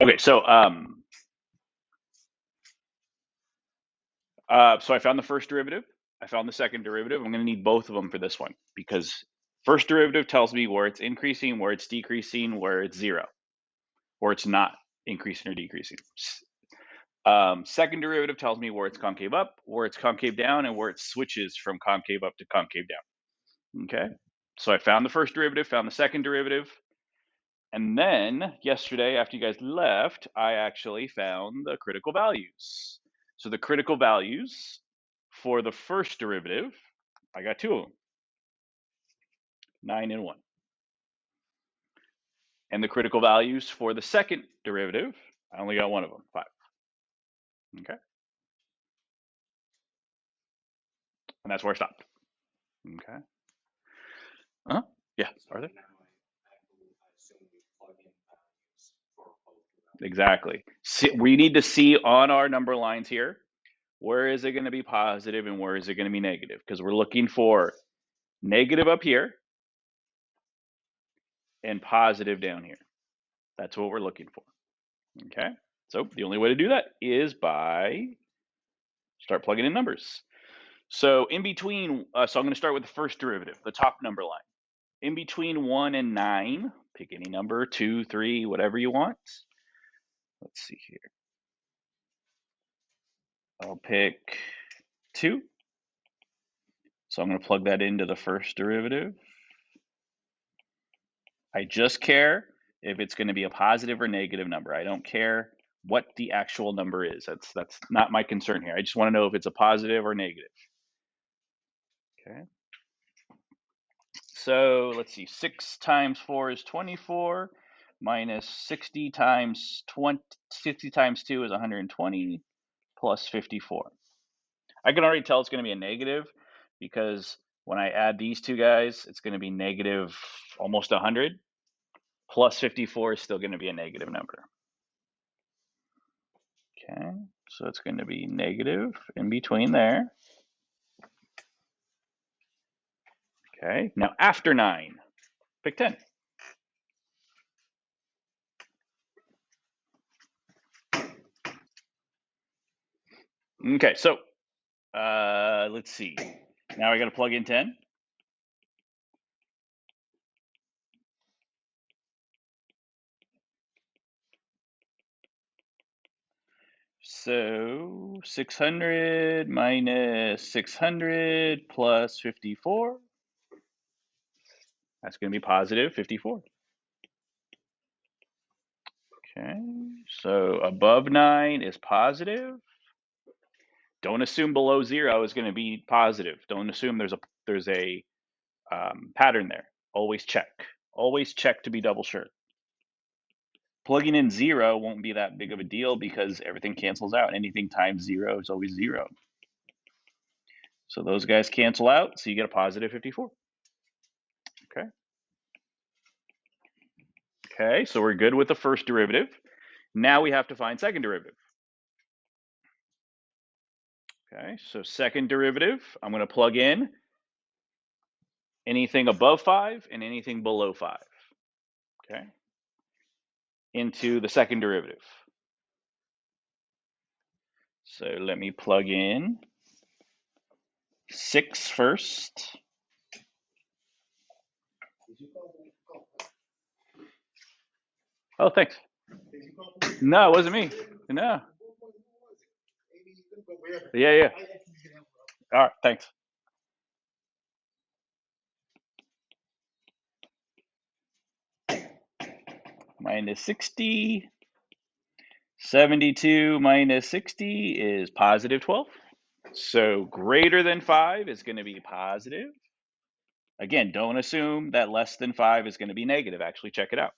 Okay, so so I found the first derivative. I found the second derivative. I'm going to need both of them for this one because first derivative tells me where it's increasing, where it's decreasing, where it's zero, or it's not increasing or decreasing. Second derivative tells me where it's concave up, where it's concave down, and where it switches from concave up to concave down. Okay, so I found the first derivative, found the second derivative, and then yesterday, after you guys left, I actually found the critical values. So the critical values for the first derivative, I got two of them, 9 and 1. And the critical values for the second derivative, I only got one of them, 5. Okay, and that's where I stopped. Okay. Uh-huh. Yeah, Arthur? Exactly. See, we need to see on our number lines here, where is it going to be positive and where is it going to be negative? Because we're looking for negative up here and positive down here. That's what we're looking for. Okay. So the only way to do that is by start plugging in numbers. So in between, so I'm going to start with the first derivative, the top number line. In between 1 and 9, pick any number, 2, 3, whatever you want. Let's see here. I'll pick 2. So I'm going to plug that into the first derivative. I just care if it's going to be a positive or negative number. I don't care what the actual number is. That's not my concern here. I just want to know if it's a positive or negative. Okay. So let's see. 6 times 4 is 24. Minus 60 times 2 is 120. Plus 54. I can already tell it's going to be a negative because when I add these two guys, it's going to be negative almost 100. Plus 54 is still going to be a negative number. Okay, so it's going to be negative in between there. Okay, now after 9, pick 10. Okay, so let's see. Now I got to plug in 10. So 600 minus 600 plus 54. That's going to be positive 54. Okay, so above 9 is positive. Don't assume below 0 is going to be positive. Don't assume there's a pattern there. Always check. Always check to be double sure. Plugging in 0 won't be that big of a deal because everything cancels out. Anything times 0 is always 0. So those guys cancel out, so you get a positive 54. Okay. Okay, so we're good with the first derivative. Now we have to find second derivative. Okay, so second derivative, I'm going to plug in anything above 5 and anything below 5. Okay, into the second derivative. So let me plug in 6 first. Oh, thanks. No, it wasn't me. No. Yeah. All right, thanks. Minus 60. 72 minus 60 is positive 12. So greater than 5 is going to be positive. Again, don't assume that less than 5 is going to be negative. Actually, check it out.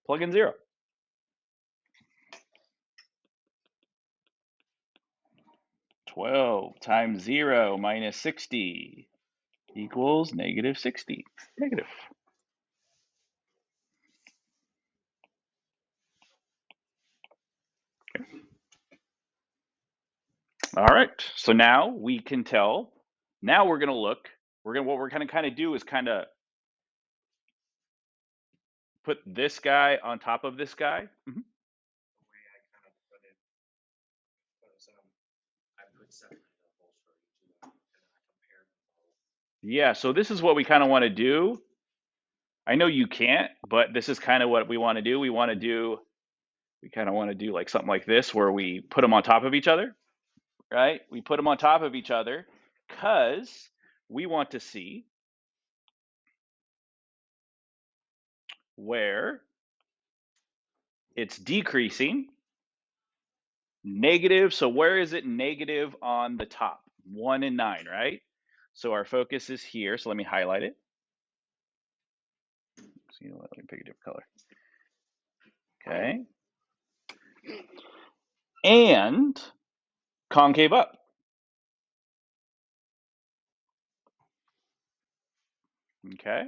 Plug in 0. $12 times 0 minus 60 equals negative 60. Negative. Okay. All right. So now we can tell. Now we're going to look. What we're going to kind of do is kind of put this guy on top of this guy. Yeah, so this is what we kind of want to do. I know you can't, but this is kind of what we want to do. We kind of want to do like something like this where we put them on top of each other, right? We put them on top of each other because we want to see where it's decreasing, negative. So where is it negative on the top? 1 and 9, right? So our focus is here. So let me highlight it. So you know what? Let me pick a different color. Okay. And concave up. Okay.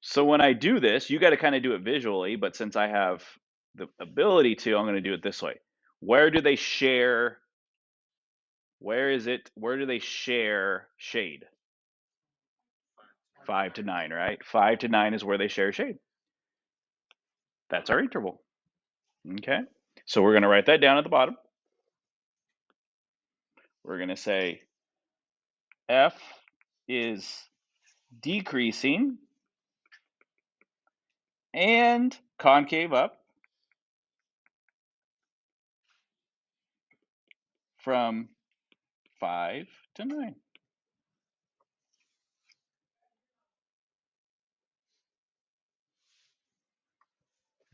So when I do this, you got to kind of do it visually, but since I have the ability to, I'm going to do it this way. Where do they share? Where is it? Where do they share shade? 5 to 9, right? 5 to 9 is where they share shade. That's our interval. Okay. So we're going to write that down at the bottom. We're going to say F is decreasing and concave up from 5 to 9.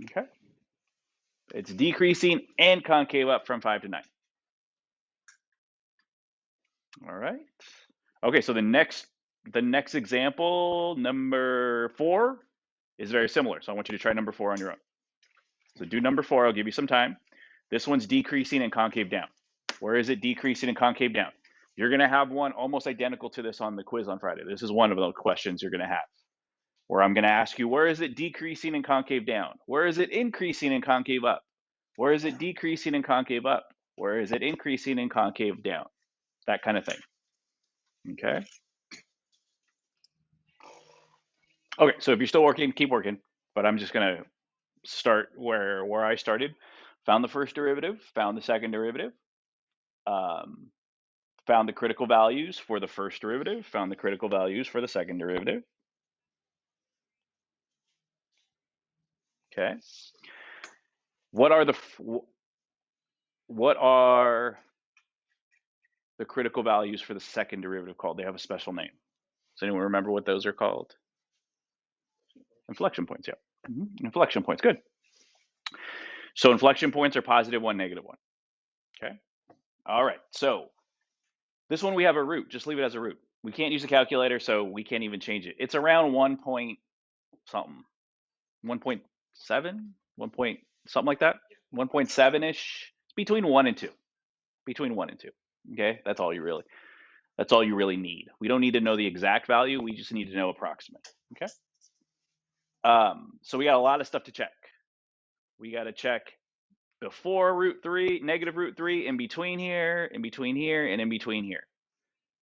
Okay. It's decreasing and concave up from 5 to 9. All right. Okay, so the next example, number 4, is very similar. So I want you to try number 4 on your own. So do number 4, I'll give you some time. This one's decreasing and concave down. Where is it decreasing and concave down? You're going to have one almost identical to this on the quiz on Friday. This is one of the questions you're going to have, where I'm going to ask you, where is it decreasing and concave down? Where is it increasing and concave up? Where is it decreasing and concave up? Where is it increasing and concave down? That kind of thing. Okay. Okay, so if you're still working, keep working. But I'm just going to start where I started. Found the first derivative, found the second derivative, found the critical values for the first derivative, found the critical values for the second derivative. Okay. What are the critical values for the second derivative called? They have a special name. Does anyone remember what those are called? Inflection points, yeah. Inflection points, good. So inflection points are positive 1, negative 1. Okay. All right. So this one we have a root. Just leave it as a root. We can't use a calculator, so we can't even change it. It's around 1 point something. 1.7, 1 point something like that. 1.7-ish. It's between 1 and 2. Between 1 and 2. Okay? That's all you really need. We don't need to know the exact value. We just need to know approximate. Okay? So we got a lot of stuff to check. We got to check before root 3, negative root 3, in between here, in between here, and in between here.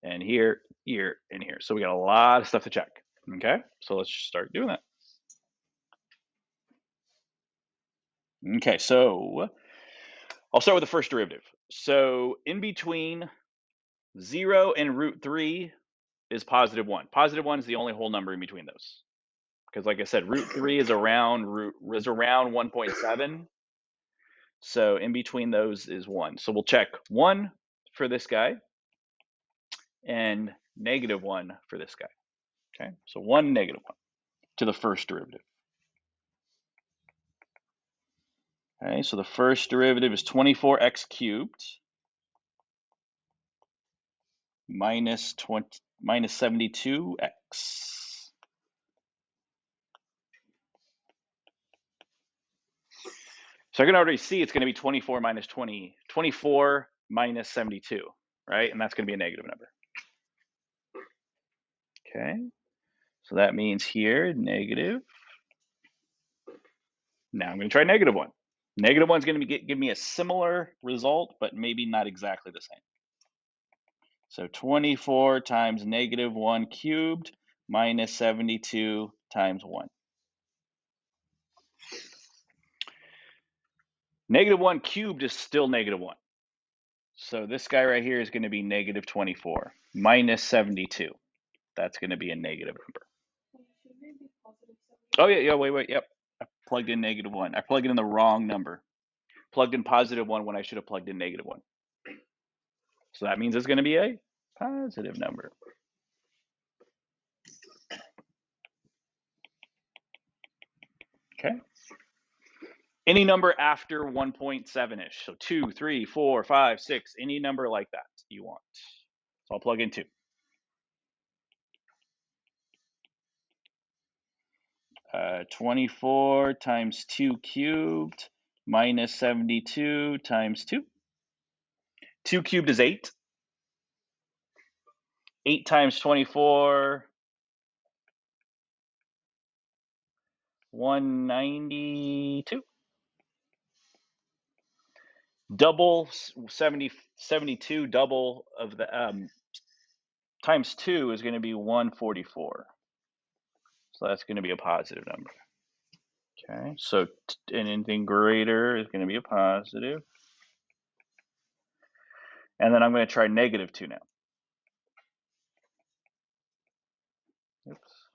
And here, here, and here. So we got a lot of stuff to check. Okay? So let's start doing that. Okay, so I'll start with the first derivative. So in between 0 and root 3 is positive 1. Positive 1 is the only whole number in between those. Because like I said, root 3 is around 1.7. So in between those is 1. So we'll check 1 for this guy and negative 1 for this guy. Okay, so 1, negative 1 to the first derivative. Okay, so the first derivative is 24x cubed minus 72x. So I can already see it's going to be 24 minus 72, right? And that's going to be a negative number. Okay, so that means here, negative. Now I'm going to try negative 1. Negative 1 is going to give me a similar result, but maybe not exactly the same. So 24 times negative 1 cubed minus 72 times 1. Negative 1 cubed is still negative 1. So this guy right here is going to be negative 24 minus 72. That's going to be a negative number. Oh, yeah, wait, yep. I plugged in -1. I plugged in the wrong number. Plugged in +1 when I should have plugged in -1. So that means it's going to be a positive number. Okay. Any number after 1.7-ish. So 2, 3, 4, 5, 6, any number like that you want. So I'll plug in 2. 24 times 2 cubed minus 72 times 2. 2 cubed is 8. 8 times 24, 192. Double 72, double of the times 2 is going to be 144. So that's going to be a positive number. Okay, so anything greater is going to be a positive. And then I'm going to try -2 now. Oops.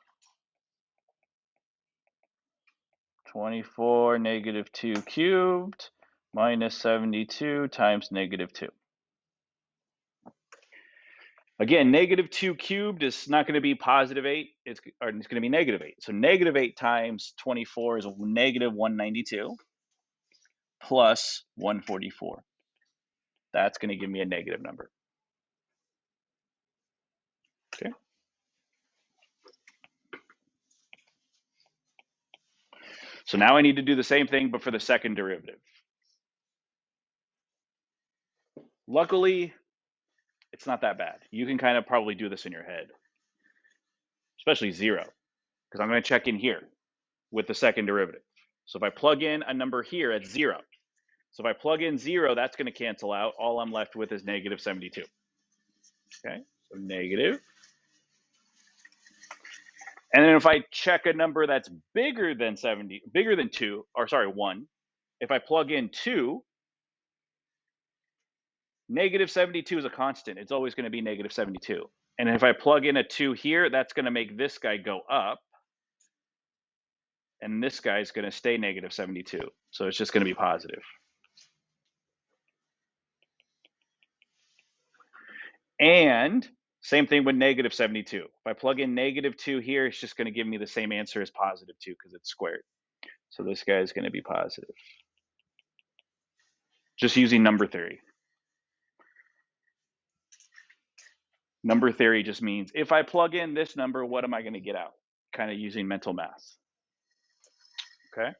24 -2 cubed minus 72 times -2. Again, -2 cubed is not going to be +8. It's going to be -8. So -8 times 24 is -192 plus 144. That's going to give me a negative number. Okay. So now I need to do the same thing, but for the second derivative. Luckily, it's not that bad. You can kind of probably do this in your head, especially 0, because I'm going to check in here with the second derivative. So if I plug in a number here at 0, so if I plug in 0, that's going to cancel out. All I'm left with is -72. Okay, so negative. And then if I check a number that's bigger than 2, or sorry, 1, if I plug in 2, -72 is a constant. It's always going to be -72. And if I plug in a 2 here, that's going to make this guy go up. And this guy is going to stay -72. So it's just going to be positive. And same thing with -72. If I plug in -2 here, it's just going to give me the same answer as +2 because it's squared. So this guy is going to be positive. Just using number theory. Number theory just means if I plug in this number, what am I going to get out? Kind of using mental math. Okay.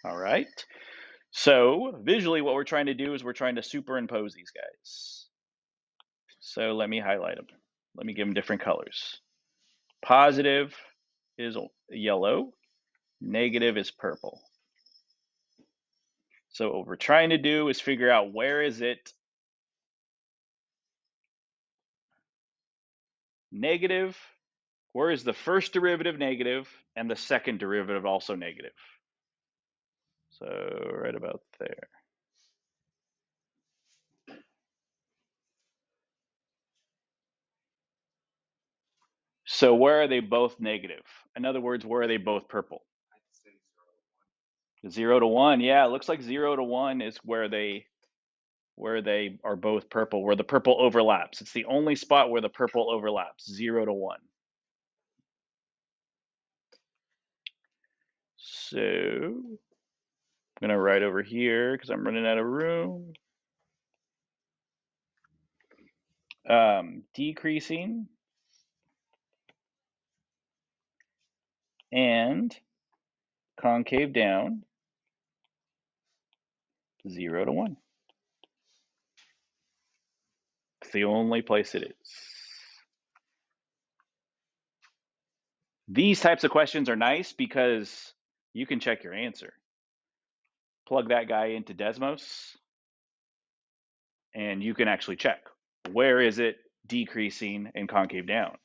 All right. So visually, what we're trying to do is we're trying to superimpose these guys. So let me highlight them. Let me give them different colors. Positive is yellow. Negative is purple. So what we're trying to do is figure out where is it negative, where is the first derivative negative and the second derivative also negative. So right about there. So where are they both negative? In other words, where are they both purple? 0 to 1. Yeah, it looks like 0 to 1 is where they are both purple, where the purple overlaps. It's the only spot where the purple overlaps, 0 to 1. So I'm going to write over here because I'm running out of room. Decreasing and concave down, 0 to 1. It's the only place it is. These types of questions are nice because you can check your answer. Plug that guy into Desmos, and you can actually check. Where is it decreasing and concave down?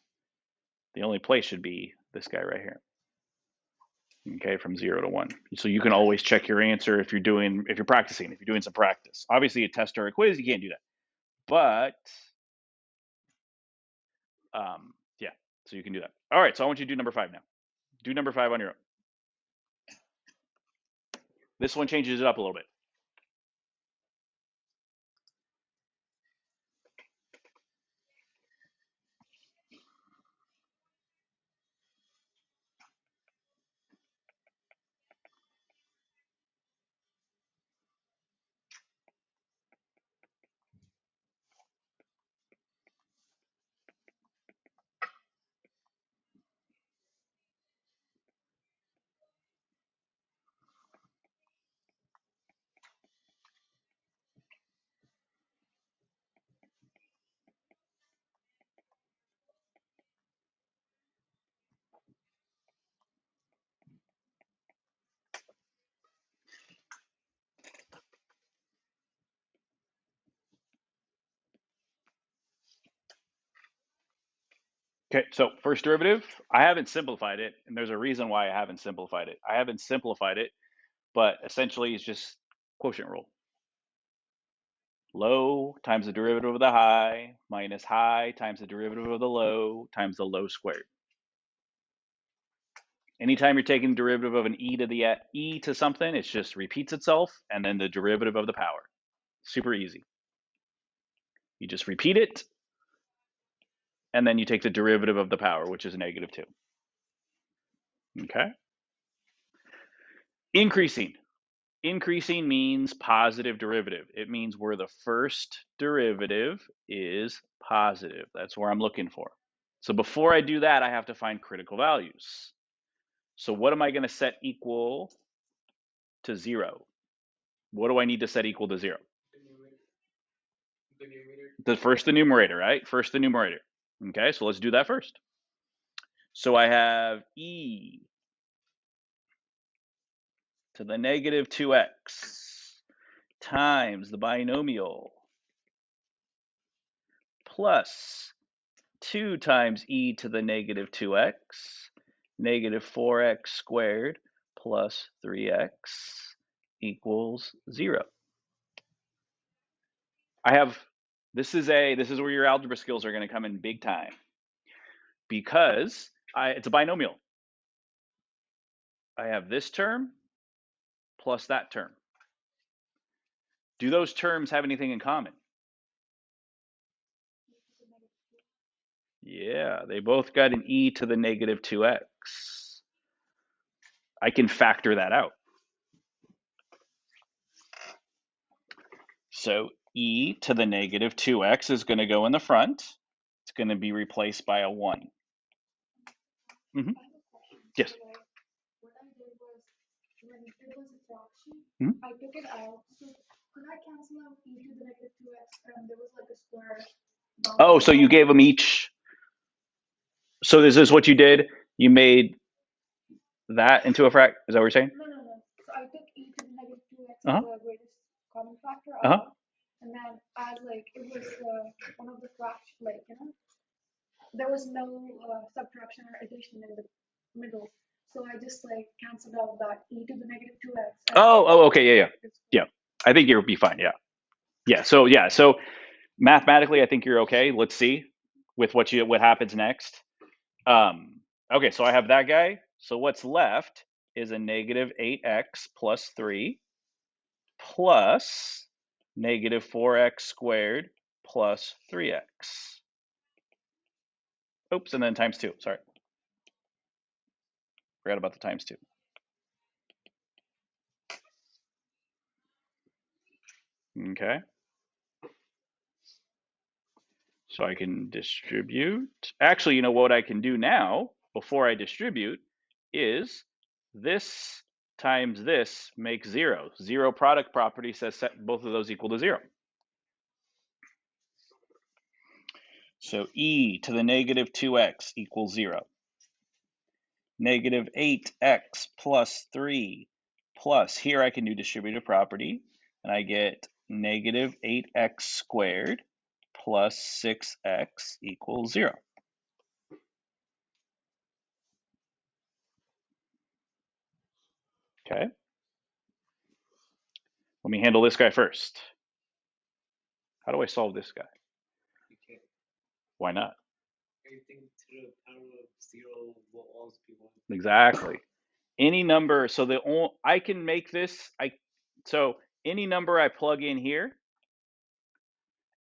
The only place should be this guy right here. Okay, from 0 to 1. So you can always check your answer if you're practicing, if you're doing some practice. Obviously, a test or a quiz, you can't do that. But yeah, so you can do that. All right, so I want you to do number 5 now. Do number 5 on your own. This one changes it up a little bit. Okay, so first derivative, I haven't simplified it, and there's a reason why I haven't simplified it. I haven't simplified it, but essentially it's just quotient rule. Low times the derivative of the high minus high times the derivative of the low times the low squared. Anytime you're taking the derivative of an e to something, it just repeats itself, and then the derivative of the power. Super easy. You just repeat it, and then you take the derivative of the power, which is -2. Okay? Increasing. Increasing means positive derivative. It means where the first derivative is positive. That's where I'm looking for. So before I do that, I have to find critical values. So what am I going to set equal to 0? What do I need to set equal to 0? The numerator, right? First the numerator. Okay, so let's do that first. So I have e to the -2x times the binomial plus 2 times e to the -2x, -4x squared plus 3x equals 0. This is where your algebra skills are going to come in big time, because it's a binomial. I have this term plus that term. Do those terms have anything in common? Yeah, they both got an e to the -2x. I can factor that out. So e to the -2x is going to go in the front. It's going to be replaced by a 1. Mm-hmm. Yes. What I did was, when it was a fraction, Mm-hmm. I took it out. So could I cancel out e to the -2x, and there was like a square? Oh, so you gave them each. So this is what you did. You made that into a fraction. Is that what you're saying? No. So I took e to the -2x Uh-huh. as the greatest common factor Uh-huh. out, and then as like it was one of the fractions, like there was no subtraction or addition in the middle. So I just like canceled out that e to the -2x. Oh, okay, yeah. I think you'll be fine. Yeah. So mathematically, I think you're okay. Let's see with what happens next. Okay, so I have that guy. So what's left is a -8x plus 3 plus -4x squared plus 3x. Oops, and then times 2. Sorry. Forgot about the times 2. Okay. So I can distribute. Actually, you know what I can do now, before I distribute, is this times this makes 0. 0 product property says set both of those equal to 0. So e to the -2x equals 0. -8x plus 3 plus, here I can do distributive property, and I get -8x squared plus 6x equals 0. Okay. Let me handle this guy first. How do I solve this guy? You can't. Why not? Everything to the power of 0 will always be 1. Exactly. Any number, so I can make this, so any number I plug in here,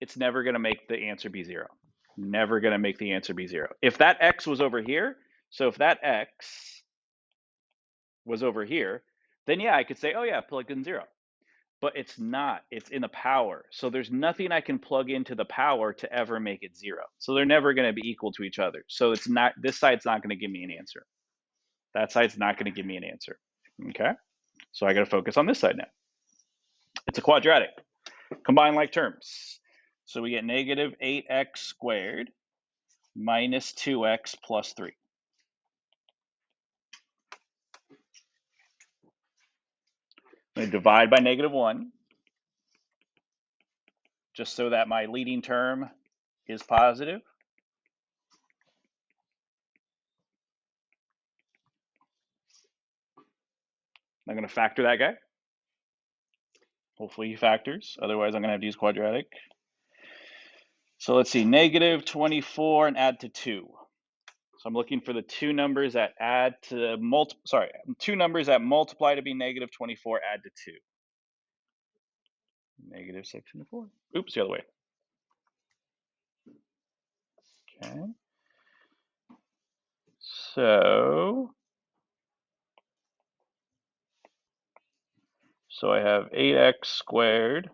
it's never going to make the answer be 0. Never going to make the answer be 0. If that x was over here, so if that x was over here, then yeah, I could say, oh yeah, plug in 0. But it's not. It's in the power. So there's nothing I can plug into the power to ever make it 0. So they're never going to be equal to each other. So it's not, this side's not going to give me an answer. That side's not going to give me an answer. Okay? So I got to focus on this side now. It's a quadratic. Combine like terms. So we get negative 8x squared minus 2x plus 3. I'm going to divide by negative 1, just so that my leading term is positive. I'm going to factor that guy. Hopefully he factors. Otherwise, I'm going to have to use quadratic. So let's see, negative 24 and add to 2. So I'm looking for the two numbers that add to two numbers that multiply to be negative 24, add to 2. Negative 6 and 4. Oops, the other way. Okay. So I have 8x squared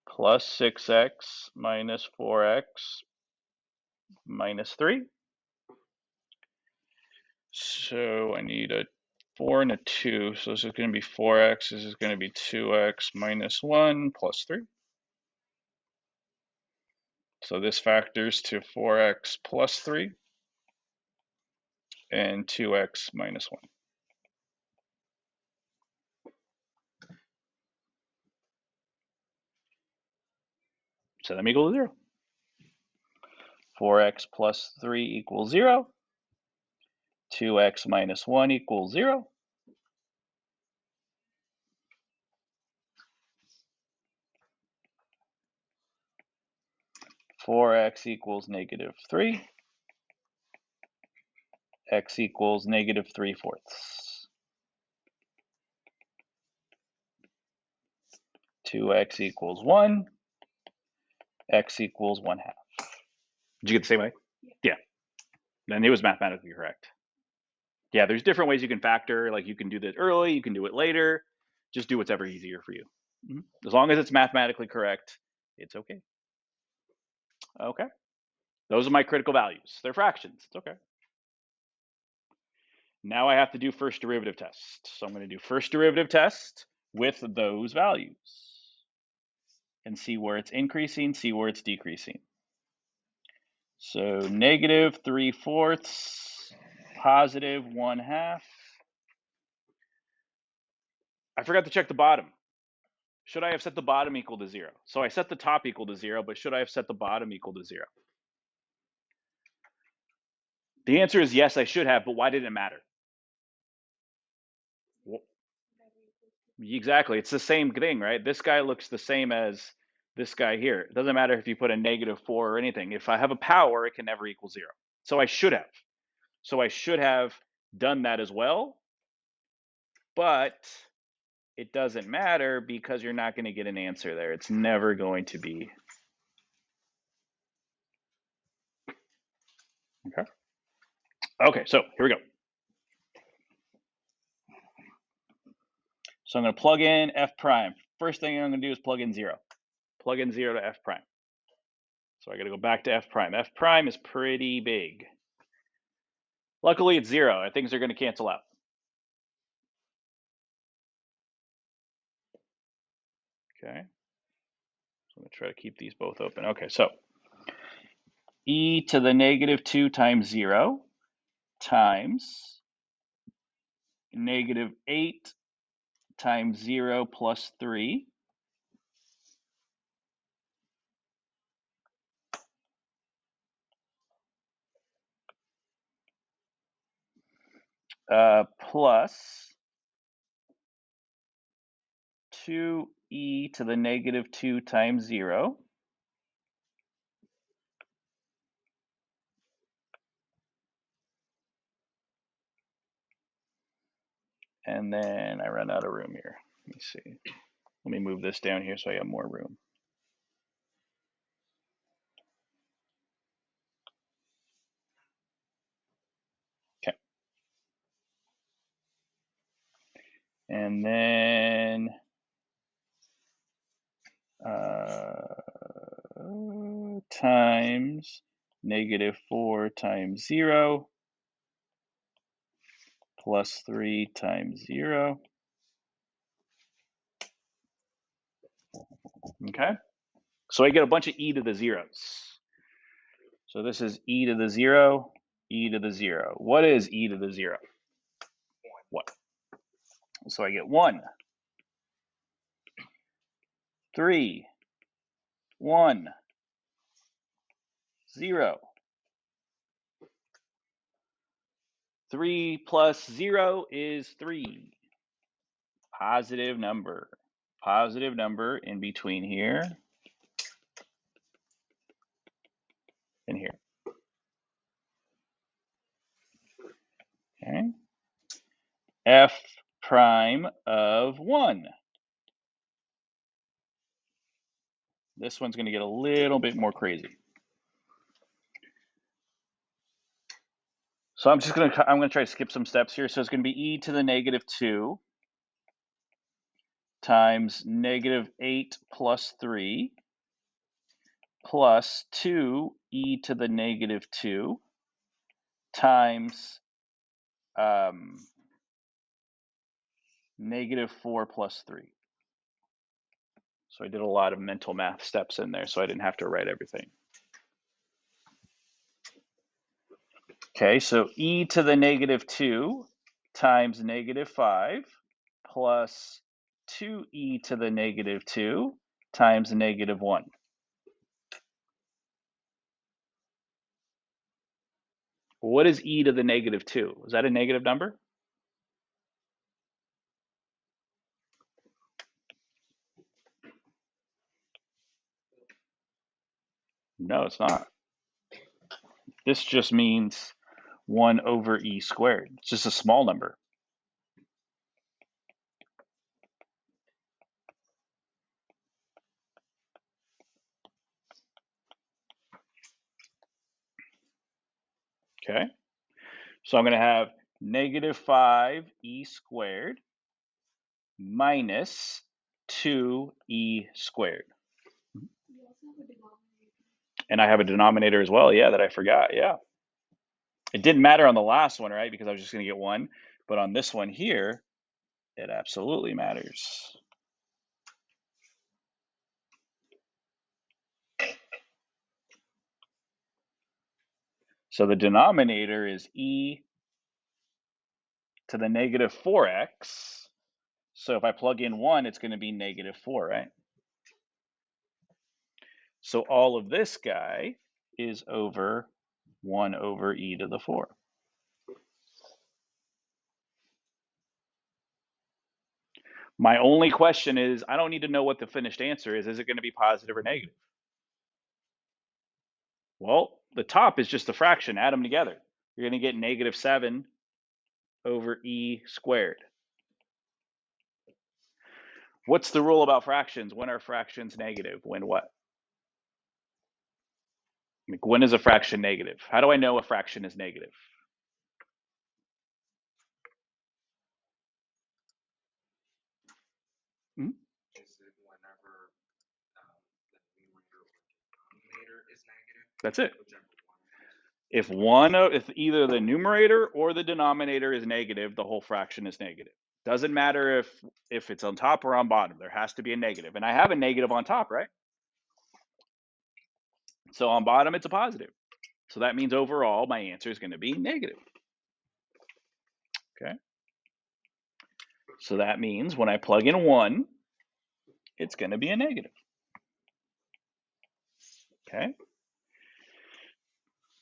plus 6x minus 4x minus 3. So I need a 4 and a 2. So this is going to be 4x. This is going to be 2x minus 1 plus 3. So this factors to 4x plus 3 and 2x minus 1. Set them equal to 0. 4x plus 3 equals 0. 2x minus 1 equals 0. 4x equals negative 3. X equals negative 3/4. 2x equals 1. X equals 1/2. Did you get the same way? Yeah. Then it was mathematically correct. Yeah, there's different ways you can factor. Like you can do this early, you can do it later. Just do whatever easier for you. As long as it's mathematically correct, it's okay. Okay. Those are my critical values. They're fractions. It's okay. Now I have to do first derivative test. So I'm going to do first derivative test with those values and see where it's increasing, see where it's decreasing. So negative 3/4, positive 1/2. I forgot to check the bottom. Should I have set the bottom equal to 0? So I set the top equal to 0, but should I have set the bottom equal to 0? The answer is yes, I should have, but why did it matter? Exactly. It's the same thing, right? This guy looks the same as this guy here. It doesn't matter if you put a negative 4 or anything. If I have a power, it can never equal 0. So I should have. So I should have done that as well. But it doesn't matter because you're not going to get an answer there. It's never going to be. Okay. Okay, so here we go. So I'm going to plug in f prime. First thing I'm going to do is plug in 0. Plug in 0 to f prime. So I got to go back to f prime. F prime is pretty big. Luckily, it's 0. Things are going to cancel out. Okay. So I'm going to try to keep these both open. Okay, so e to the negative 2 times 0 times negative 8 times 0 plus 3 plus 2e to the negative 2 times 0. And then I run out of room here. Let me see. Let me move this down here so I have more room. Okay. And then times negative 4 times 0 plus 3 times 0. Okay. So I get a bunch of e to the zeros. So this is e to the 0, e to the 0. What is e to the 0? What? So I get 1, 3, 1, 0. 3 plus 0 is 3. Positive number. Positive number in between here and here. Okay. F prime of 1. This one's going to get a little bit more crazy. So I'm going to try to skip some steps here. So it's going to be e to the negative 2 times negative 8 plus 3 plus 2e to the negative 2 times negative 4 plus 3. So I did a lot of mental math steps in there, so I didn't have to write everything. Okay, so e to the negative 2 times negative 5 plus 2e to the negative 2 times negative 1. What is e to the negative 2? Is that a negative number? No, it's not. This just means 1 over e squared. It's just a small number. Okay, so I'm going to have negative 5e squared minus 2e squared. And I have a denominator as well, yeah, that I forgot, yeah. It didn't matter on the last one, right, because I was just going to get 1. But on this one here, it absolutely matters. So the denominator is e to the negative 4x. So if I plug in 1, it's going to be negative 4, right? So all of this guy is over 1 over e to the 4. My only question is, I don't need to know what the finished answer is. Is it going to be positive or negative? Well, the top is just a fraction. Add them together. You're going to get negative 7 over e squared. What's the rule about fractions? When are fractions negative? When what? Like, when is a fraction negative? How do I know a fraction is negative? Hmm? Is it whenever the numerator or denominator is negative? That's it. Whichever one. If either the numerator or the denominator is negative, the whole fraction is negative. Doesn't matter if it's on top or on bottom. There has to be a negative. And I have a negative on top, right? So on bottom, it's a positive. So that means overall, my answer is going to be negative. Okay. So that means when I plug in 1, it's going to be a negative. Okay.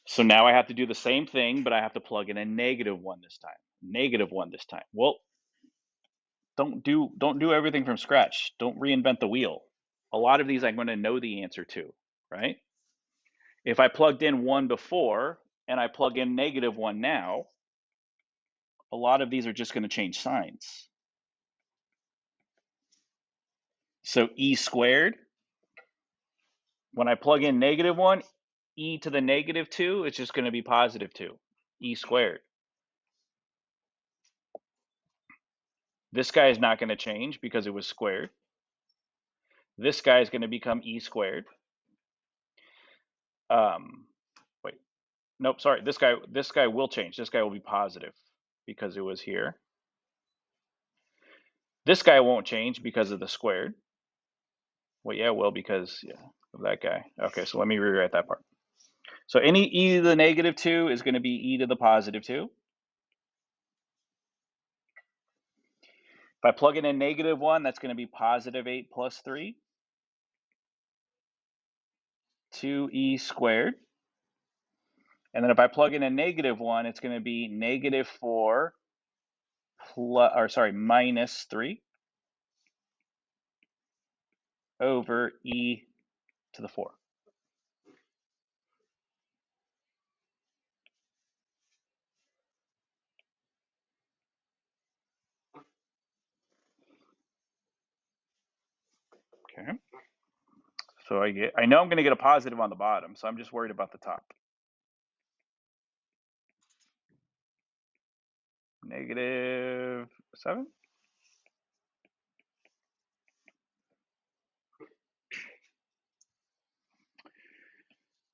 So now I have to do the same thing, but I have to plug in a negative 1 this time. Negative 1 this time. Well, Don't do everything from scratch. Don't reinvent the wheel. A lot of these I'm going to know the answer to, right? If I plugged in 1 before and I plug in -1 now, a lot of these are just going to change signs. So e squared, when I plug in -1, e to the -2 is just going to be +2, e squared. This guy is not going to change because it was squared. This guy is going to become e squared. Wait, nope, sorry. This guy will change. This guy will be positive because it was here. This guy won't change because of the squared. Well, yeah, well, because of that guy. Okay, so let me rewrite that part. So any e to the -2 is going to be e to the +2. If I plug in a -1, that's going to be +8 plus 3, 2e squared. And then if I plug in a -1, it's going to be -4 minus 3 over e to the 4. Okay. So I know I'm going to get a positive on the bottom, so I'm just worried about the top. -7.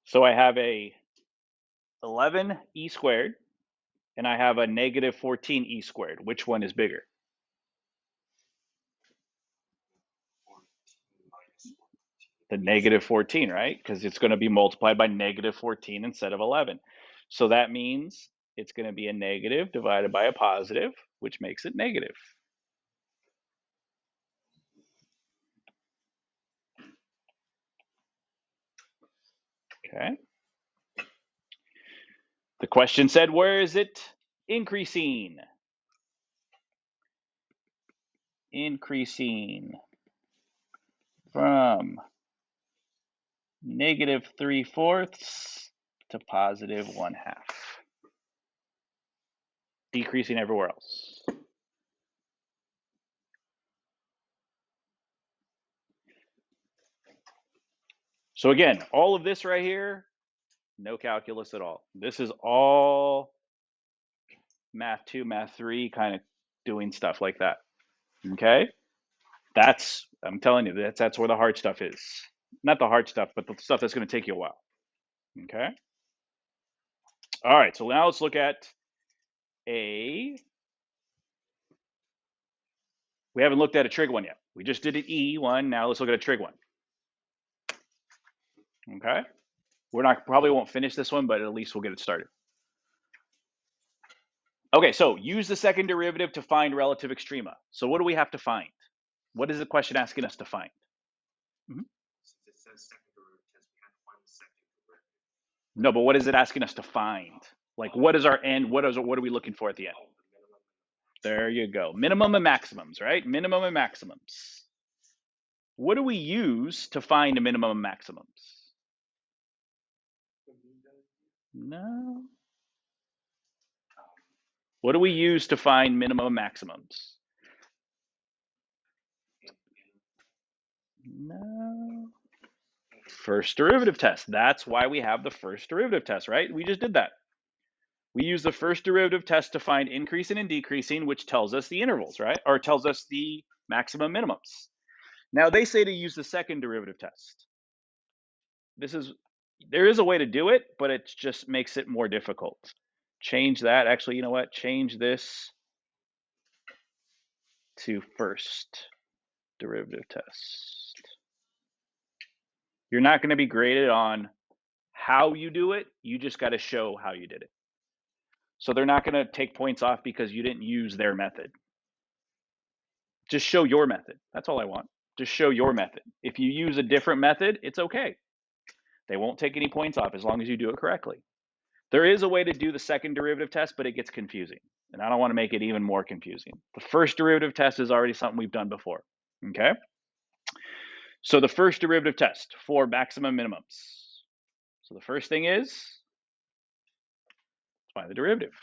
So I have a 11 e squared, and I have a -14 e squared. Which one is bigger? 14 minus 14. The -14, right? Because it's going to be multiplied by -14 instead of 11. So that means it's going to be a negative divided by a positive, which makes it negative. Okay. The question said, where is it increasing? Increasing from -3/4 to +1/2. Decreasing everywhere else. So again, all of this right here, no calculus at all. This is all math 2, math 3, kind of doing stuff like that. Okay? I'm telling you, that's where the hard stuff is. Not the hard stuff, but the stuff that's going to take you a while. Okay? All right, so now let's look at we haven't looked at a trig one yet. We just did an E one. Now let's look at a trig one. Okay? Probably won't finish this one, but at least we'll get it started. Okay, so use the second derivative to find relative extrema. So what do we have to find? What is the question asking us to find? Since it says second derivative test, we have to find the second derivative. No, but what is it asking us to find? Like, what is our end? What are we looking for at the end? Oh, the minimum. There you go. Minimum and maximums, right? Minimum and maximums. What do we use to find a minimum and maximums? No. What do we use to find minimum and maximums? No. First derivative test. That's why we have the first derivative test, right? We just did that. We use the first derivative test to find increasing and decreasing, which tells us the intervals, right? Or tells us the maximum minimums. Now they say to use the second derivative test. There is a way to do it, but it just makes it more difficult. Change that. Actually, you know what? Change this to first derivative test. You're not going to be graded on how you do it. You just got to show how you did it. So they're not going to take points off because you didn't use their method. Just show your method. That's all I want. Just show your method. If you use a different method, it's okay. They won't take any points off as long as you do it correctly. There is a way to do the second derivative test, but it gets confusing. And I don't want to make it even more confusing. The first derivative test is already something we've done before. Okay? So the first derivative test for maximum minimums. So the first thing is find the derivative.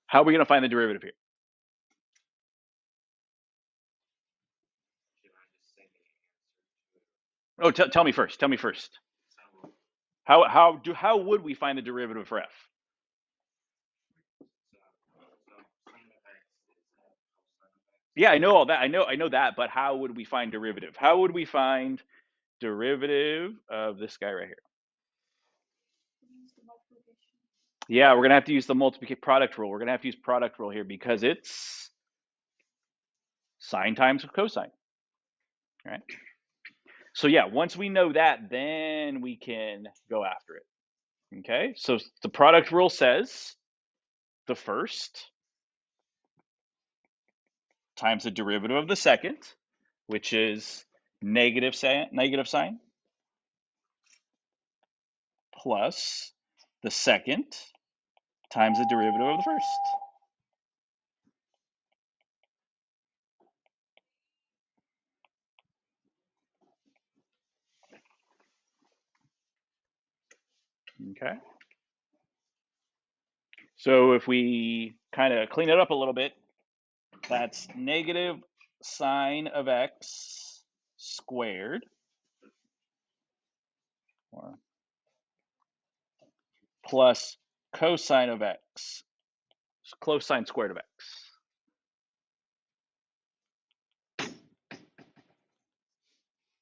How are we going to find the derivative here? Should I just say the answer to it? Oh, tell me first. Tell me first. So, How would we find the derivative for f? so sin of x is cosine of x. Yeah, I know all that. I know that, but how would we find derivative? How would we find derivative of this guy right here? Use the multiplication. Yeah, we're gonna have to use the multiplication product rule. We're gonna have to use product rule here because it's sine times cosine, right? So yeah, once we know that, then we can go after it. Okay, so the product rule says the first times the derivative of the second, which is negative sign, plus the second times the derivative of the first. Okay. So if we kind of clean it up a little bit, that's negative sine of x squared, or plus cosine of x, cosine squared of x.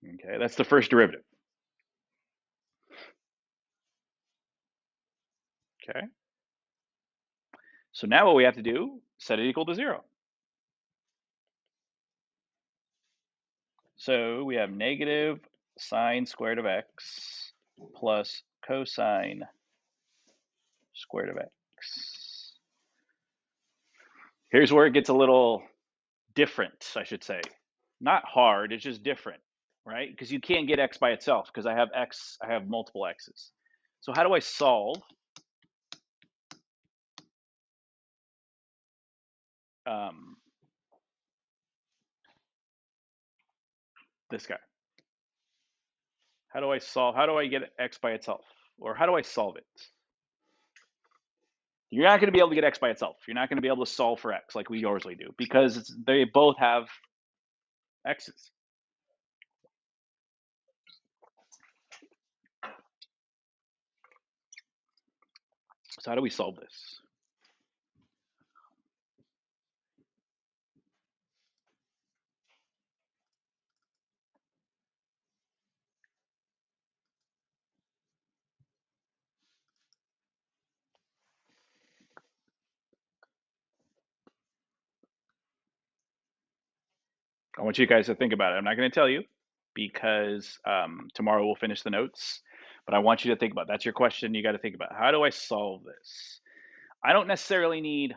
Okay, that's the first derivative. Okay. So now what we have to do, set it equal to 0. So we have negative sine squared of x plus cosine squared of x. Here's where it gets a little different, I should say. Not hard, it's just different, right? Because you can't get x by itself because I have multiple x's. So how do I solve this guy? How do I get x by itself? Or how do I solve it? You're not going to be able to get x by itself. You're not going to be able to solve for x like we usually do because they both have x's. So how do we solve this? I want you guys to think about it. I'm not going to tell you because tomorrow we'll finish the notes, but I want you to think about it. That's your question. You got to think about it. How do I solve this? I don't necessarily need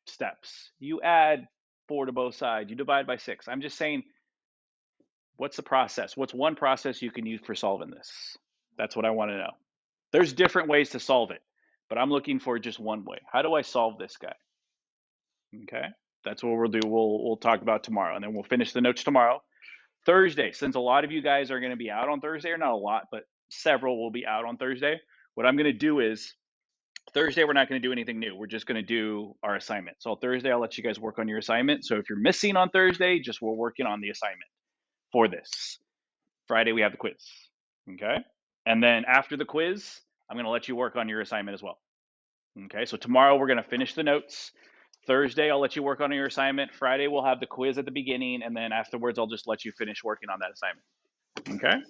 steps. You add 4 to both sides. You divide by 6. I'm just saying, what's the process? What's one process you can use for solving this? That's what I want to know. There's different ways to solve it, but I'm looking for just one way. How do I solve this guy? Okay, that's what we'll do. We'll talk about tomorrow, and then we'll finish the notes tomorrow. Thursday, since a lot of you guys are going to be out on Thursday, or not a lot, but several will be out on Thursday, what I'm going to do is Thursday, we're not going to do anything new. We're just going to do our assignment. So Thursday, I'll let you guys work on your assignment. So if you're missing on Thursday, just we're working on the assignment for this. Friday, we have the quiz. Okay. And then after the quiz, I'm going to let you work on your assignment as well. Okay. So tomorrow, we're going to finish the notes. Thursday, I'll let you work on your assignment. Friday, we'll have the quiz at the beginning. And then afterwards, I'll just let you finish working on that assignment. Okay.